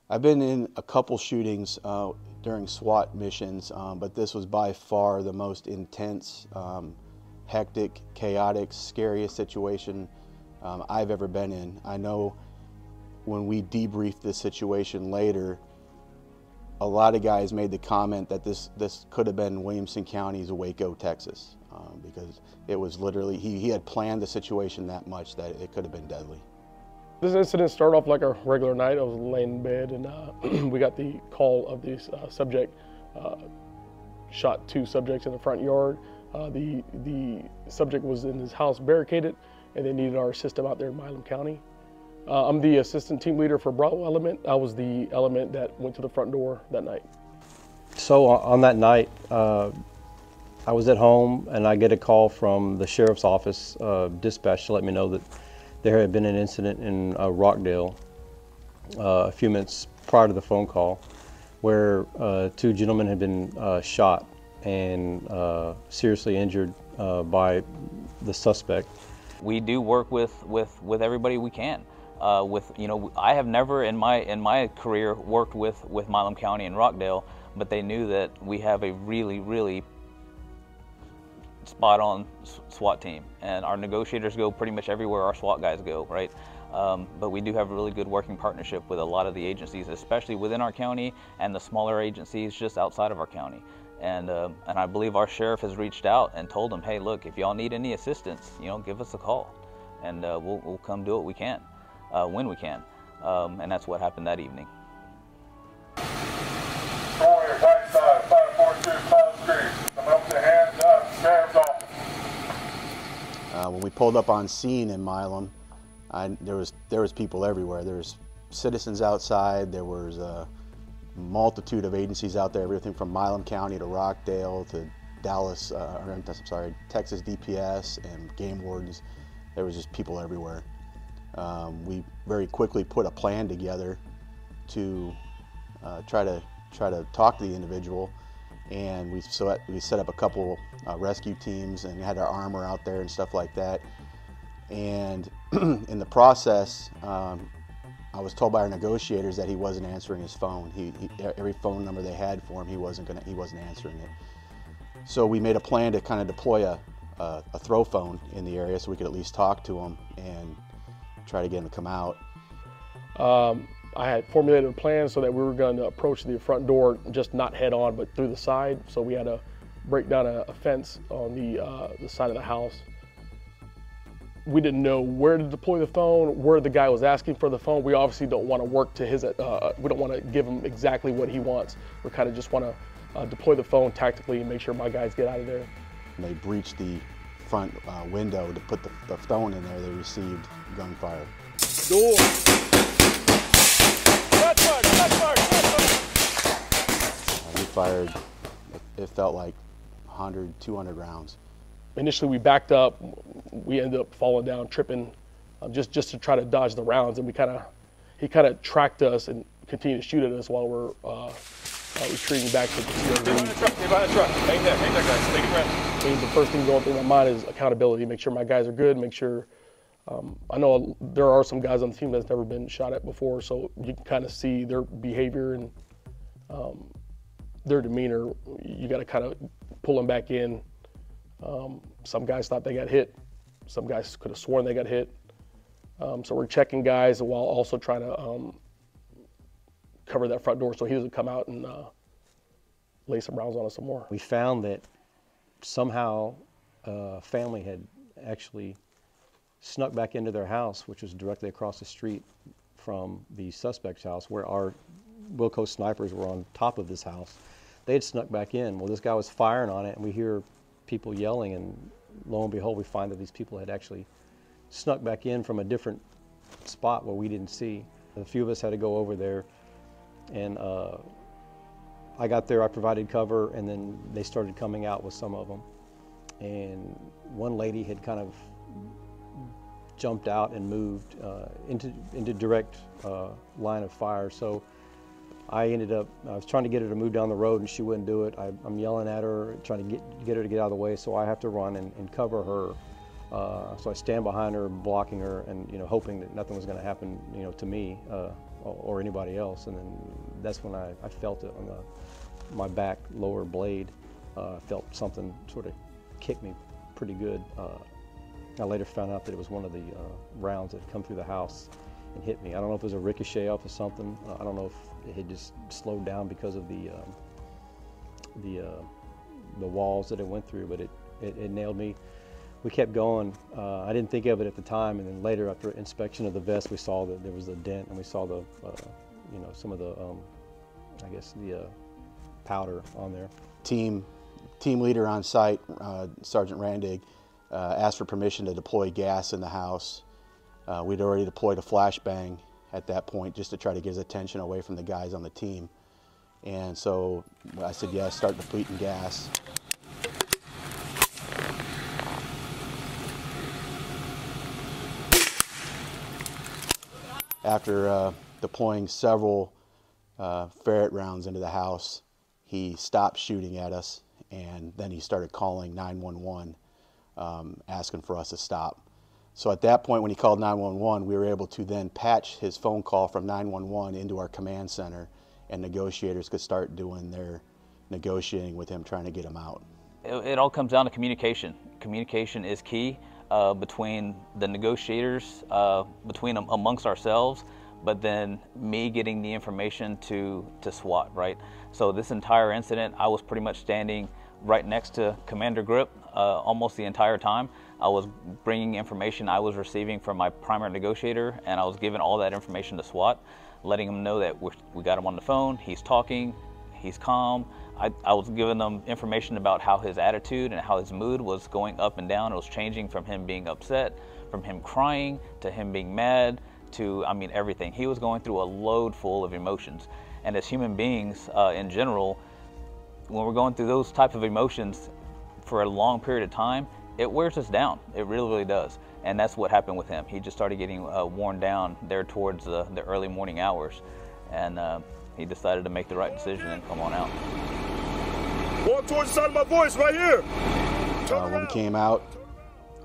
I've been in a couple shootings during SWAT missions, but this was by far the most intense, hectic, chaotic, scariest situation I've ever been in. I know when we debriefed this situation later, a lot of guys made the comment that this could have been Williamson County's Waco, Texas, because it was literally, he had planned the situation that much that it could have been deadly. This incident started off like a regular night. I was laying in bed and we got the call of this subject shot 2 subjects in the front yard. The subject was in his house barricaded, and they needed our system out there in Milam County. I'm the assistant team leader for Bravo element. I was the element that went to the front door that night. So on that night, I was at home and I get a call from the sheriff's office dispatch to let me know that there had been an incident in Rockdale a few minutes prior to the phone call where 2 gentlemen had been shot and seriously injured by the suspect. We do work with everybody we can. I have never in my career worked with Milam County and Rockdale, but they knew that we have a really spot-on SWAT team, and our negotiators go pretty much everywhere our SWAT guys go, right? But we do have a really good working partnership with a lot of the agencies, especially within our county and the smaller agencies just outside of our county. And I believe our sheriff has reached out and told them, hey, look, if y'all need any assistance, give us a call, and we'll come do what we can, when we can. And that's what happened that evening. Clore, right side, 542 Cloud Street. Come up to hands up, sheriff's office. When we pulled up on scene in Milam, there was people everywhere. There was citizens outside. There was a multitude of agencies out there, everything from Milam County to Rockdale to Texas DPS and game wardens. There was just people everywhere. We very quickly put a plan together to try to talk to the individual, and we set up a couple rescue teams and had our armor out there and stuff like that. And in the process, I was told by our negotiators that he wasn't answering his phone. Every phone number they had for him, he wasn't answering it. So we made a plan to kind of deploy a throw phone in the area so we could at least talk to him and try to get him to come out. I had formulated a plan so that we were going to approach the front door, just not head on, but through the side. So we had to break down a fence on the side of the house. We didn't know where to deploy the phone, where the guy was asking for the phone. We obviously don't want to work to his, we don't want to give him exactly what he wants. We kind of just want to deploy the phone tactically and make sure my guys get out of there. They breached the front window to put the phone in there. They received gunfire. Door. We fired, it felt like 100, 200 rounds. Initially we backed up, we ended up falling down, tripping, just to try to dodge the rounds, and he kind of tracked us and continued to shoot at us while we're retreating back to the CRV. Stay behind the truck, stay behind the truck. Hang there guys, take a breath. I mean, the first thing going through my mind is accountability, make sure my guys are good, make sure, I know there are some guys on the team that's never been shot at before, so you can kind of see their behavior and their demeanor. You got to kind of pull them back in. Some guys thought they got hit. Some guys could have sworn they got hit. So we're checking guys while also trying to cover that front door so he doesn't come out and lay some rounds on us some more. We found that somehow a family had actually snuck back into their house, which was directly across the street from the suspect's house, where our Wilco snipers were on top of this house. They had snuck back in. Well, this guy was firing on it, and we hear people yelling, and lo and behold, we find that these people had actually snuck back in from a different spot where we didn't see. A few of us had to go over there, and I got there, I provided cover, and then they started coming out with some of them. And one lady had kind of jumped out and moved into direct line of fire. So I was trying to get her to move down the road, and she wouldn't do it. I'm yelling at her, trying to get her to get out of the way, so I have to run and cover her. So I stand behind her, blocking her, and hoping that nothing was going to happen, to me. or anybody else. And then that's when I felt it on my back lower blade. Felt something sort of kick me pretty good. I later found out that it was one of the rounds that had come through the house and hit me. I don't know if it was a ricochet off of something. I don't know if it had just slowed down because of the walls that it went through, but it nailed me. We kept going. I didn't think of it at the time, and then later, after inspection of the vest, we saw that there was a dent, and we saw the, you know, some of the, I guess the powder on there. Team leader on site, Sergeant Randig, asked for permission to deploy gas in the house. We'd already deployed a flashbang at that point just to try to get his attention away from the guys on the team. And so I said, yeah, start depleting gas. After deploying several ferret rounds into the house, he stopped shooting at us, and then he started calling 911, asking for us to stop. So at that point, when he called 911, we were able to then patch his phone call from 911 into our command center, and negotiators could start doing their negotiating with him, trying to get him out. It all comes down to communication. Communication is key between the negotiators, amongst ourselves, but then me getting the information to SWAT, right? So this entire incident, I was pretty much standing right next to Commander Grip almost the entire time. I was bringing information I was receiving from my primary negotiator, and I was giving all that information to SWAT, letting them know that we got him on the phone, he's talking, he's calm. I was giving them information about how his attitude and how his mood was going up and down. It was changing from him being upset, from him crying, to him being mad, to, I mean, everything. He was going through a load full of emotions. And as human beings in general, when we're going through those type of emotions for a long period of time, it wears us down. It really, really does. And that's what happened with him. He just started getting worn down there towards the early morning hours. And he decided to make the right decision and come on out. Walk towards the side of my voice, right here. When we came out,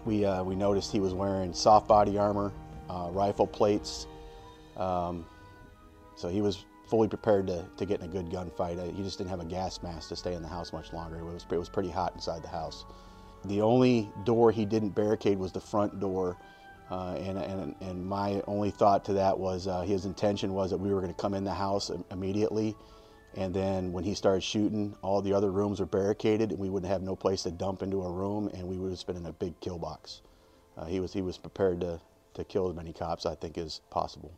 we noticed he was wearing soft body armor, rifle plates. So he was fully prepared to get in a good gunfight. He just didn't have a gas mask to stay in the house much longer. It was pretty hot inside the house. The only door he didn't barricade was the front door. And my only thought to that was his intention was that we were going to come in the house immediately, and then when he started shooting, all the other rooms were barricaded, and we wouldn't have no place to dump into a room, and we would have been in a big kill box. He was prepared to kill as many cops, I think, as possible.